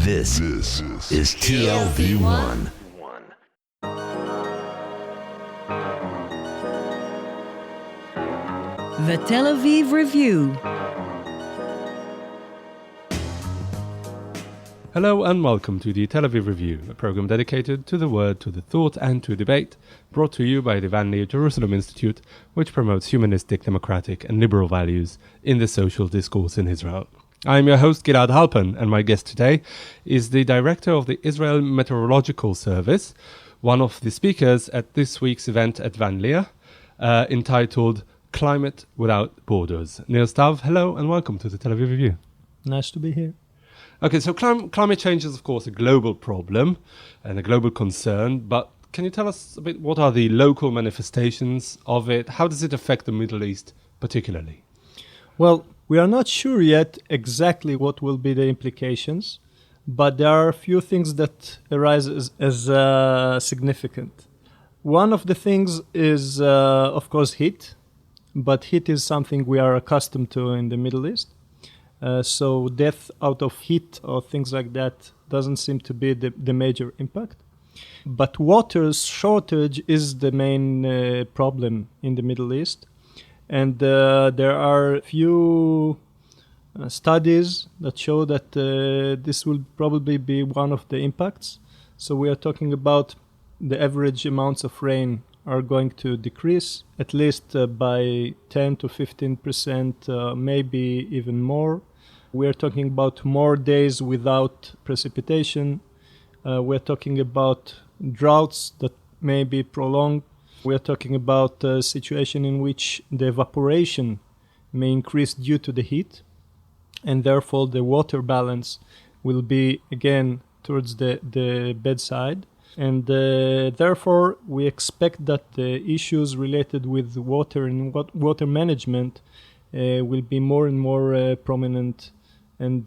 This is TLV1. The Tel Aviv Review. Hello and welcome to the Tel Aviv Review, a program dedicated to the word, to the thought and to debate, brought to you by the Nir Jerusalem Institute, which promotes humanistic, democratic and liberal values in the social discourse in Israel. I'm your host Gilad Halpern, and my guest today is the director of the Israel Meteorological Service, one of the speakers at this week's event at Van Leer, entitled Climate Without Borders. Nir Stav, hello and welcome to the Tel Aviv Review. Nice to be here. Okay, so climate change is, of course, a global problem and a global concern, but can you tell us a bit what are the local manifestations of it? How does it affect the Middle East particularly? Well, we are not sure yet exactly what will be the implications, but there are a few things that arise as significant. One of the things is, of course, heat, but heat is something we are accustomed to in the Middle East. So death out of heat or things like that doesn't seem to be the major impact. But water shortage is the main problem in the Middle East. And there are few studies that show that this will probably be one of the impacts. So we are talking about the average amounts of rain are going to decrease at least by 10 to 15%, maybe even more. We are talking about more days without precipitation. We're talking about droughts that may be prolonged. We're talking about a situation in which the evaporation may increase due to the heat, and therefore the water balance will be again towards the bedside. And therefore we expect that the issues related with water and water management will be more and more prominent and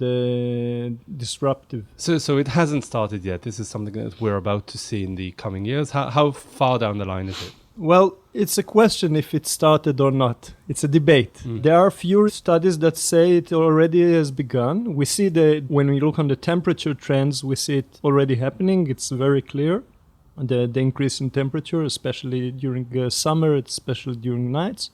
disruptive. So it hasn't started yet. This is something that we're about to see in the coming years. How far down the line is it? Well, it's a question if it started or not. It's a debate. There are few studies that say it already has begun. We see when we look on the temperature trends, we see it already happening. It's very clear, the increase in temperature, especially during summer, especially during nights.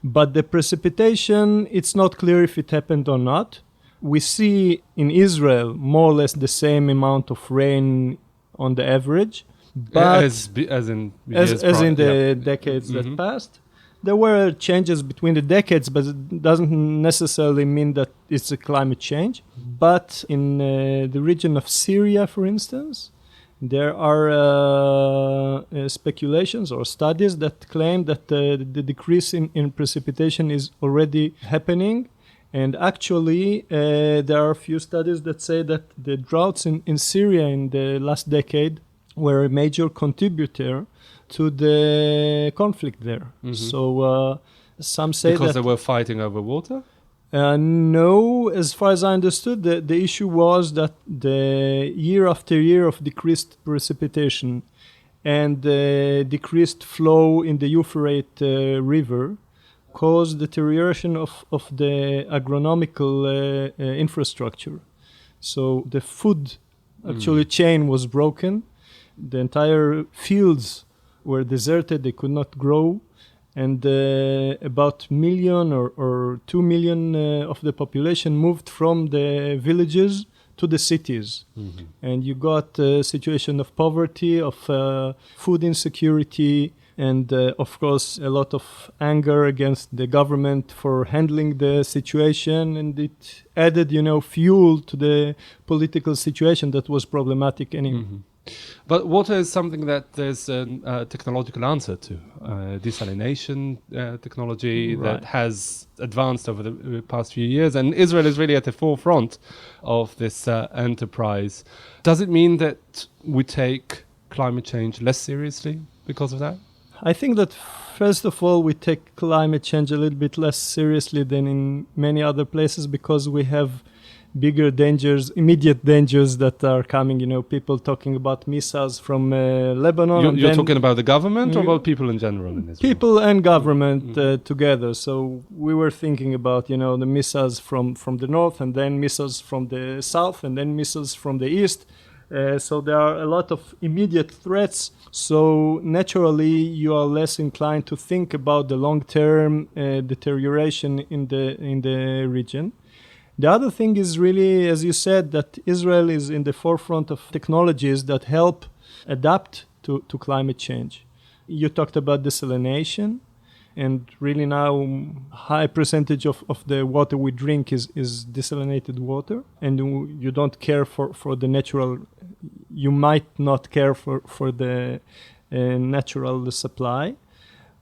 But the precipitation, it's not clear if it happened or not. We see in Israel more or less the same amount of rain on the average. But as in the decades that passed, there were changes between the decades, but it doesn't necessarily mean that it's a climate change. But in the region of Syria, for instance, there are speculations or studies that claim that the decrease in precipitation is already happening. And actually, there are a few studies that say that the droughts in Syria in the last decade were a major contributor to the conflict there. So some say because that... they were fighting over water? No, as far as I understood, the issue was that the year after year of decreased precipitation and decreased flow in the Euphrates River caused deterioration of the agronomical infrastructure. So the food actually chain was broken. The entire fields were deserted, they could not grow, and about 1 million or 2 million of the population moved from the villages to the cities. And you got a situation of poverty, of food insecurity, and of course a lot of anger against the government for handling the situation, and it added, fuel to the political situation that was problematic anyway. But water is something that there's a technological answer to. Desalination technology that has advanced over the past few years, and Israel is really at the forefront of this enterprise. Does it mean that we take climate change less seriously because of that? I think that first of all, we take climate change a little bit less seriously than in many other places because we have bigger dangers, immediate dangers that are coming. People talking about missiles from Lebanon. You're talking about the government or about people in general in Israel? People and government together. So we were thinking about, the missiles from the north, and then missiles from the south, and then missiles from the east. So there are a lot of immediate threats. So naturally, you are less inclined to think about the long-term deterioration in the region. The other thing is really, as you said, that Israel is in the forefront of technologies that help adapt to climate change. You talked about desalination, and really now high percentage of the water we drink is desalinated water, and you don't care for the natural, you might not care for the natural supply.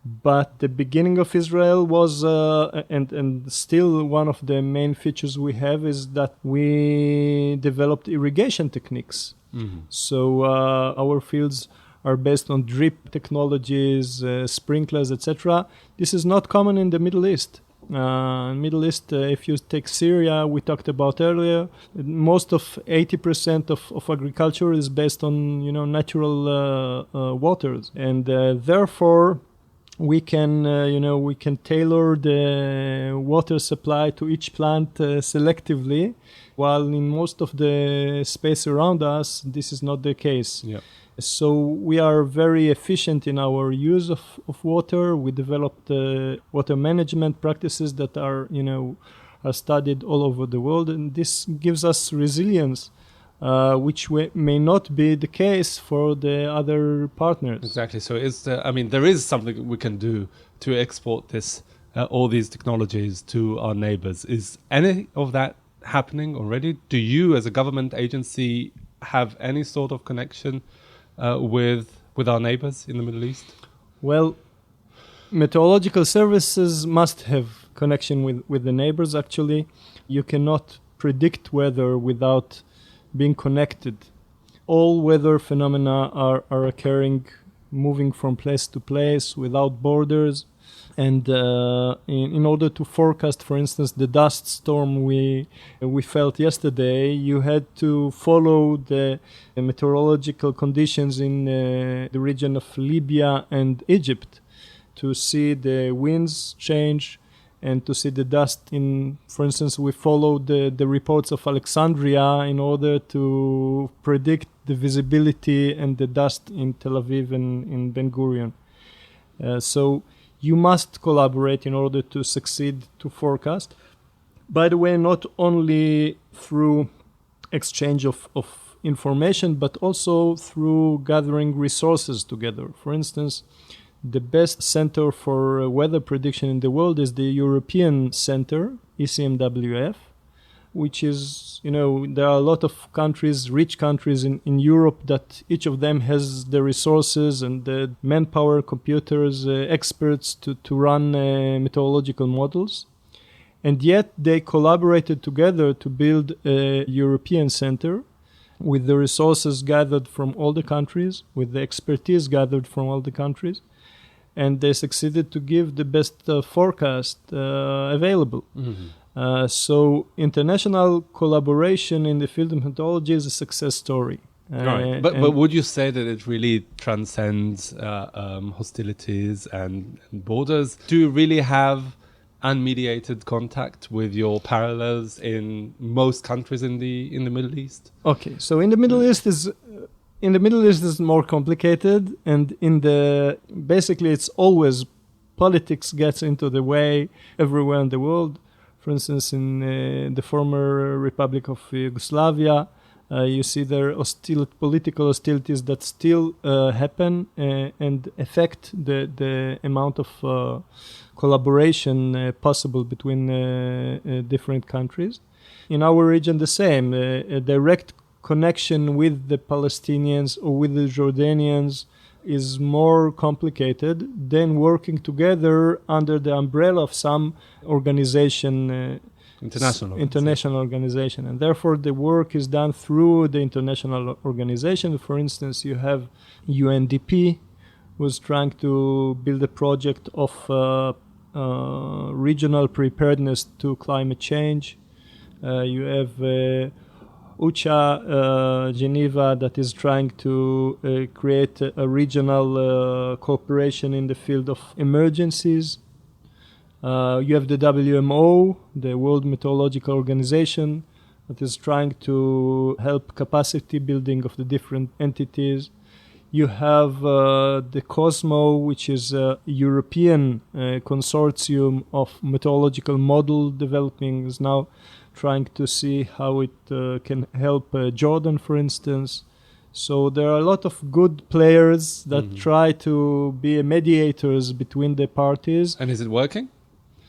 But the beginning of Israel was, and still one of the main features we have is that we developed irrigation techniques. So our fields are based on drip technologies, sprinklers, etc. This is not common in the Middle East. Middle East, if you take Syria, we talked about earlier, most of 80% of agriculture is based on natural waters, and therefore we can tailor the water supply to each plant selectively, while in most of the space around us, this is not the case. Yeah. So we are very efficient in our use of water. We developed water management practices that are studied all over the world, and this gives us resilience, which may not be the case for the other partners. Exactly. So there is something we can do to export this, all these technologies to our neighbors. Is any of that happening already? Do you, as a government agency, have any sort of connection with our neighbors in the Middle East? Well, meteorological services must have connection with the neighbors, actually. You cannot predict weather without being connected. All weather phenomena are occurring, moving from place to place without borders. And in order to forecast, for instance, the dust storm we felt yesterday, you had to follow the meteorological conditions in the region of Libya and Egypt to see the winds change and to see the dust for instance, we followed the reports of Alexandria in order to predict the visibility and the dust in Tel Aviv and in Ben Gurion. So you must collaborate in order to succeed to forecast. By the way, not only through exchange of information, but also through gathering resources together. For instance, the best center for weather prediction in the world is the European Center, ECMWF, which is, there are a lot of countries, rich countries in Europe, that each of them has the resources and the manpower, computers, experts to run meteorological models. And yet they collaborated together to build a European center with the resources gathered from all the countries, with the expertise gathered from all the countries. And they succeeded to give the best forecast available. Mm-hmm. So international collaboration in the field of meteorology is a success story. Right. But would you say that it really transcends hostilities and borders? Do you really have unmediated contact with your parallels in most countries in the Middle East? Okay, so in the Middle East is more complicated, and basically it's always politics gets into the way everywhere in the world. For instance, in the former Republic of Yugoslavia, you see there political hostilities that still happen and affect the amount of collaboration possible between different countries. In our region, the same. A direct connection with the Palestinians or with the Jordanians is more complicated than working together under the umbrella of some organization, international organization. And therefore the work is done through the international organization. For instance, you have UNDP, who's trying to build a project of regional preparedness to climate change. You have UCHA Geneva that is trying to create a regional cooperation in the field of emergencies. You have the WMO, the World Meteorological Organization, that is trying to help capacity building of the different entities. You have the COSMO, which is a European consortium of meteorological model developing, is now trying to see how it can help Jordan, for instance. So there are a lot of good players that try to be mediators between the parties. And is it working?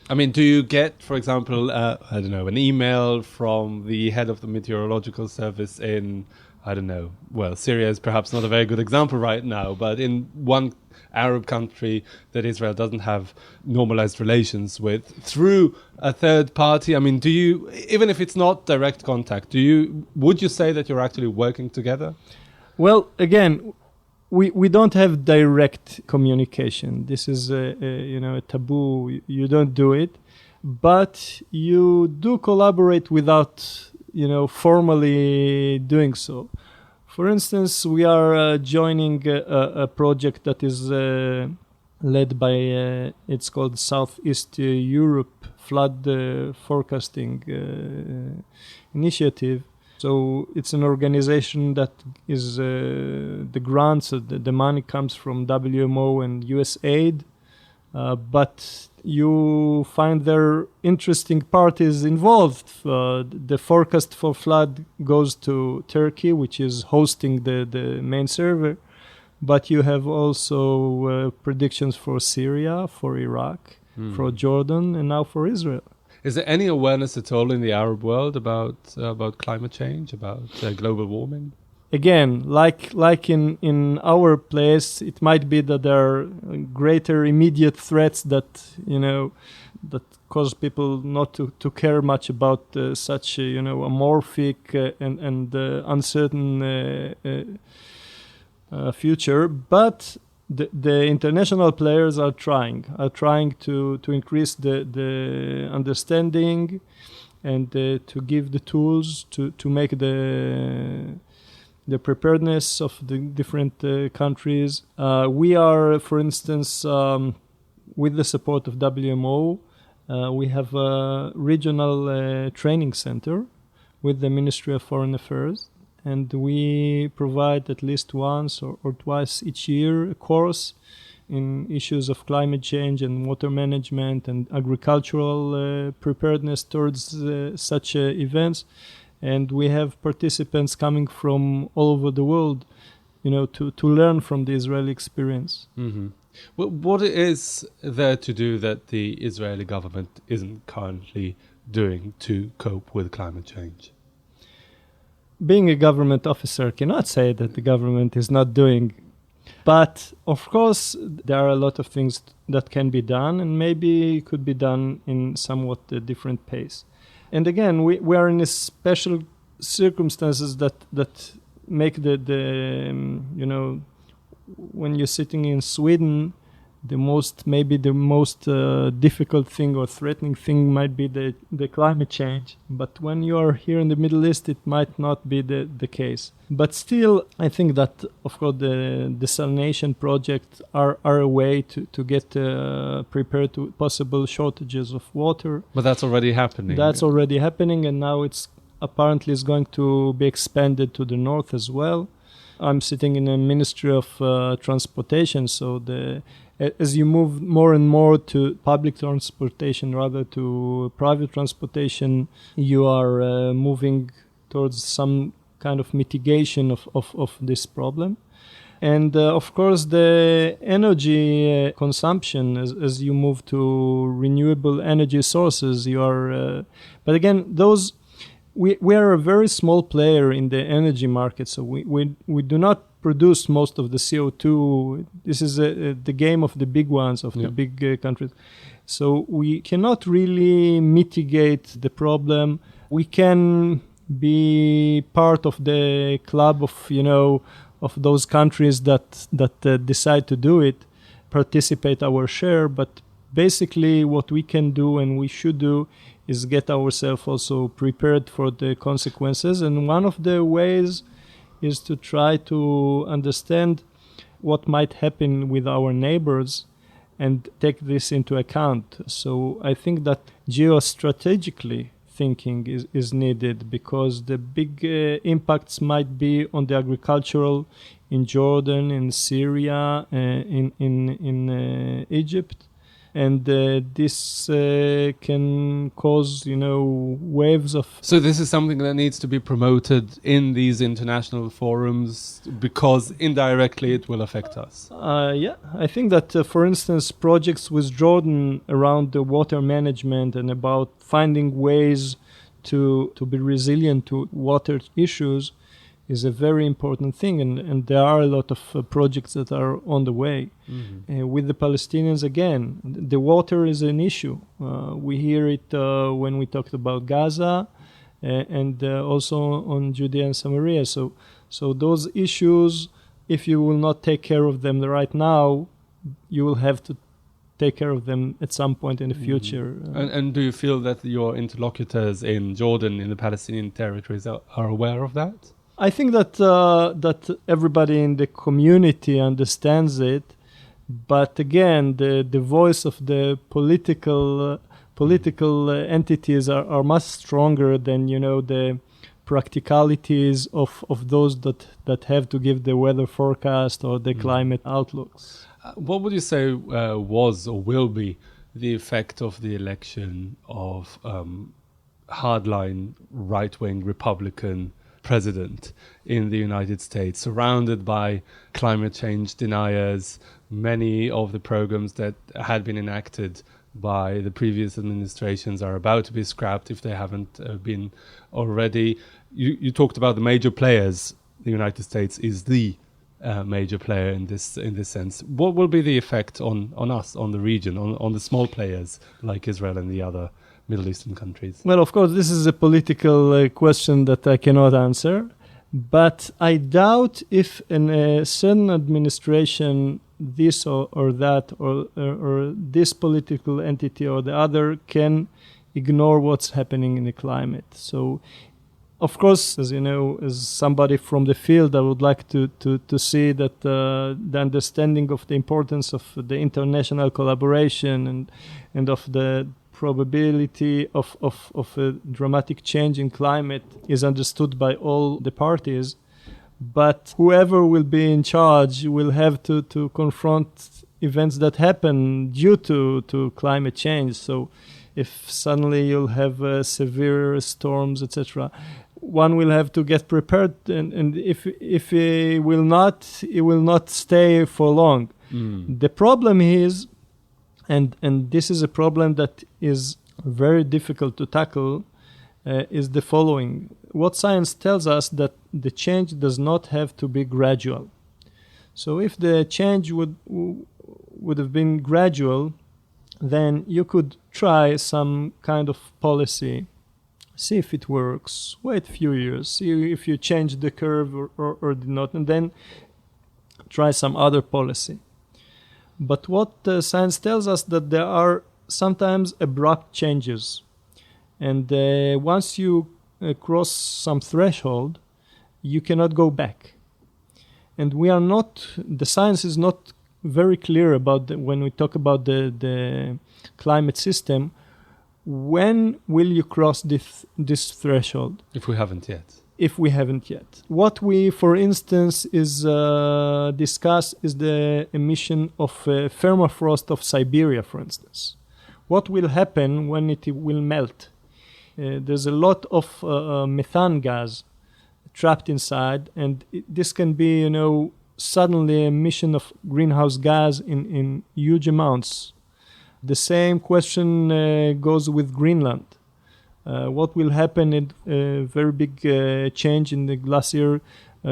I mean, do you get, for example, I don't know, an email from the head of the Meteorological Service in, I don't know, well, Syria is perhaps not a very good example right now, but in one Arab country that Israel doesn't have normalized relations with, through a third party? I mean, do you, even if it's not direct contact, would you say that you're actually working together? Well, again, we don't have direct communication. This is a taboo. You don't do it, but you do collaborate without formally doing so. For instance, we are joining a project that is led by it's called Southeast Europe Flood Forecasting Initiative. So it's an organization that is the grants, the money comes from WMO and USAID, but you find there interesting parties involved. The forecast for flood goes to Turkey, which is hosting the main server, but you have also predictions for Syria, for Iraq, for Jordan, and now for Israel. Is there any awareness at all in the Arab world about climate change, about global warming? Again, like in our place, it might be that there are greater immediate threats that that cause people not to care much about such amorphic and uncertain future, but the international players are trying to increase the understanding and to give the tools to make the preparedness of the different countries. We are, for instance, with the support of WMO, we have a regional training center with the Ministry of Foreign Affairs, and we provide at least once or twice each year a course in issues of climate change and water management and agricultural preparedness towards such events. And we have participants coming from all over the world, to learn from the Israeli experience. Mm-hmm. Well, what is there to do that the Israeli government isn't currently doing to cope with climate change? Being a government officer cannot say that the government is not doing. But, of course, there are a lot of things that can be done, and maybe could be done in somewhat a different pace. And again, we are in a special circumstances that make when you're sitting in Sweden, the most difficult thing or threatening thing might be the climate change. But when you are here in the Middle East, it might not be the case. But still, I think that, of course, the desalination projects are a way to get prepared to possible shortages of water. But that's already happening. That's already happening, and now it's apparently is going to be expanded to the north as well. I'm sitting in a Ministry of Transportation, so as you move more and more to public transportation rather to private transportation, you are moving towards some kind of mitigation of this problem. And of course, the energy consumption, as you move to renewable energy sources, you are. But again, those we are a very small player in the energy market, so we do not produce most of the CO2. This is the game of the big ones, of the big countries. So we cannot really mitigate the problem. We can be part of the club of those countries that decide to do it, participate our share, but basically what we can do and we should do is get ourselves also prepared for the consequences. And one of the ways is to try to understand what might happen with our neighbors and take this into account. So I think that geostrategically thinking is needed, because the big impacts might be on the agricultural in Jordan, in Syria, in Egypt. And this can cause, waves of... So this is something that needs to be promoted in these international forums, because indirectly it will affect us. Yeah, I think that, for instance, projects with Jordan around the water management and about finding ways to be resilient to water issues is a very important thing, and there are a lot of projects that are on the way. Mm-hmm. With the Palestinians, again, the water is an issue. We hear it when we talked about Gaza and also on Judea and Samaria. So those issues, if you will not take care of them right now, you will have to take care of them at some point in the future. And do you feel that your interlocutors in Jordan, in the Palestinian territories, are aware of that? I think that that everybody in the community understands it, but again, the voice of the political entities are much stronger than the practicalities of those that have to give the weather forecast or the climate outlooks. What would you say was or will be the effect of the election of hardline right-wing Republican president in the United States, surrounded by climate change deniers? Many of the programs that had been enacted by the previous administrations are about to be scrapped if they haven't been already. You talked about the major players. The United States is the major player in this sense. What will be the effect on us, on the region, on the small players like Israel and the other Middle Eastern countries? Well, of course, this is a political question that I cannot answer, but I doubt if in a certain administration, this or that, or this political entity or the other can ignore what's happening in the climate. So, of course, as you know, as somebody from the field, I would like to see that the understanding of the importance of the international collaboration and of the probability of a dramatic change in climate is understood by all the parties. But whoever will be in charge will have to confront events that happen due to climate change. So if suddenly you'll have severe storms, etc., one will have to get prepared, and if it will not stay for long. The problem is, and this is a problem that is very difficult to tackle, is the following. What science tells us that the change does not have to be gradual. So if the change would have been gradual, then you could try some kind of policy, see if it works, wait a few years, see if you change the curve or did not, and then try some other policy. But what science tells us that there are sometimes abrupt changes. And once you cross some threshold, you cannot go back. And the science is not very clear about when we talk about the climate system, when will you cross this threshold? If we haven't yet. What we, for instance, is discuss is the emission of permafrost of Siberia, for instance. What will happen when it will melt? There's a lot of methane gas trapped inside, and this can be, suddenly emission of greenhouse gas in huge amounts. The same question goes with Greenland. What will happen in a very big change in the glacier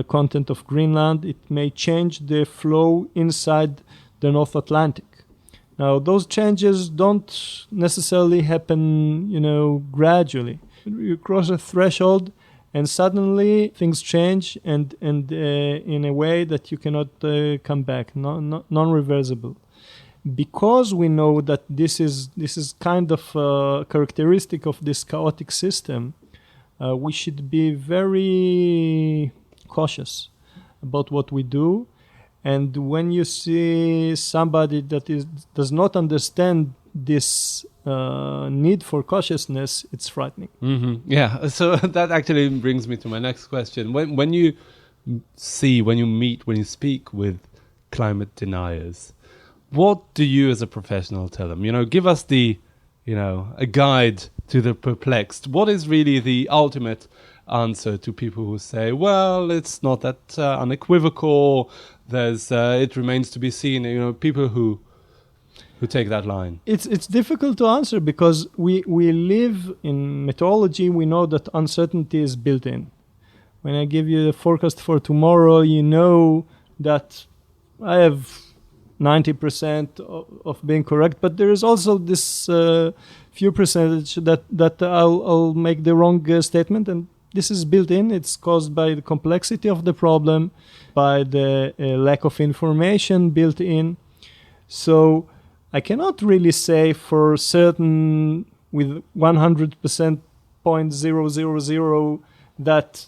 content of Greenland? It may change the flow inside the North Atlantic. Now, those changes don't necessarily happen, gradually. You cross a threshold, and suddenly things change, and in a way that you cannot come back, non-reversible. because we know that this is kind of characteristic of this chaotic system, we should be very cautious about what we do. And when you see somebody that does not understand this need for cautiousness, it's frightening. Mm-hmm. Yeah, so that actually brings me to my next question. When you speak with climate deniers, what do you as a professional tell them? Give us a guide to the perplexed. What is really the ultimate answer to people who say, well, it's not that unequivocal, it remains to be seen, people who take that line? It's difficult to answer because we live in meteorology. We know that uncertainty is built in. When I give you the forecast for tomorrow, you know that I have 90% of being correct, but there is also this few percentage that I'll make the wrong statement, and this is built in. It's caused by the complexity of the problem, by the lack of information built in. So I cannot really say for certain with 100% that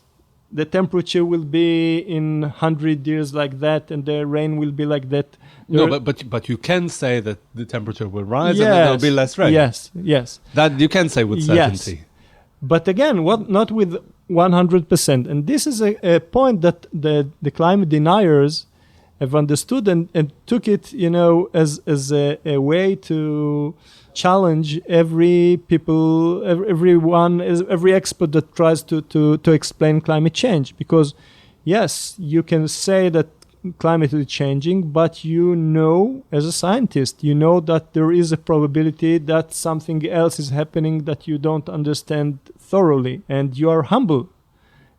the temperature will be in 100 years like that and the rain will be like that. No, but you can say that the temperature will rise and that there'll be less rain. Yes. That you can say with certainty. Yes. But again, not with 100%. And this is a point that the climate deniers have understood and took it, as a way to challenge every expert that tries to explain climate change. Because yes, you can say that climate is changing, but as a scientist, that there is a probability that something else is happening that you don't understand thoroughly, and you are humble.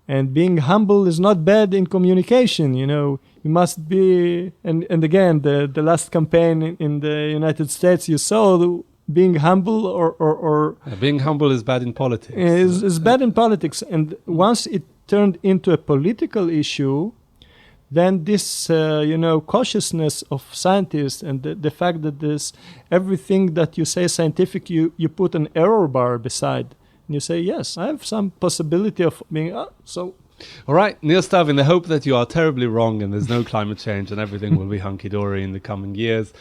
And being humble is not bad in communication, You must be, and again, the last campaign in the United States, you saw being humble or being humble is bad in politics. Is bad in politics. And once it turned into a political issue, then this, cautiousness of scientists and the fact that everything that you say scientific, you put an error bar beside. And you say, yes, I have some possibility of being, so. All right, Nir Stav, in the hope that you are terribly wrong and there's no climate change and everything will be hunky-dory in the coming years,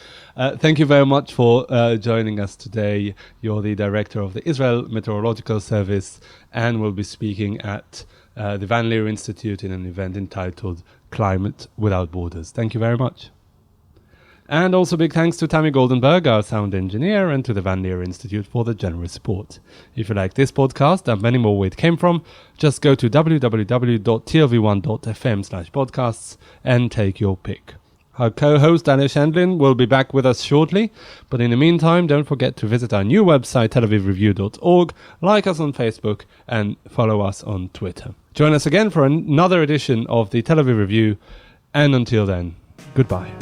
thank you very much for joining us today. You're the director of the Israel Meteorological Service and will be speaking at the Van Leer Institute in an event entitled Climate Without Borders. Thank you very much. And also big thanks to Tammy Goldenberg, our sound engineer, and to the Van Leer Institute for the generous support. If you like this podcast and many more where it came from, just go to www.tlv1.fm/podcasts and take your pick. Our co-host Daniel Shandlin will be back with us shortly, but in the meantime, don't forget to visit our new website, telavivreview.org, like us on Facebook, and follow us on Twitter. Join us again for another edition of the Tel Aviv Review, and until then, goodbye.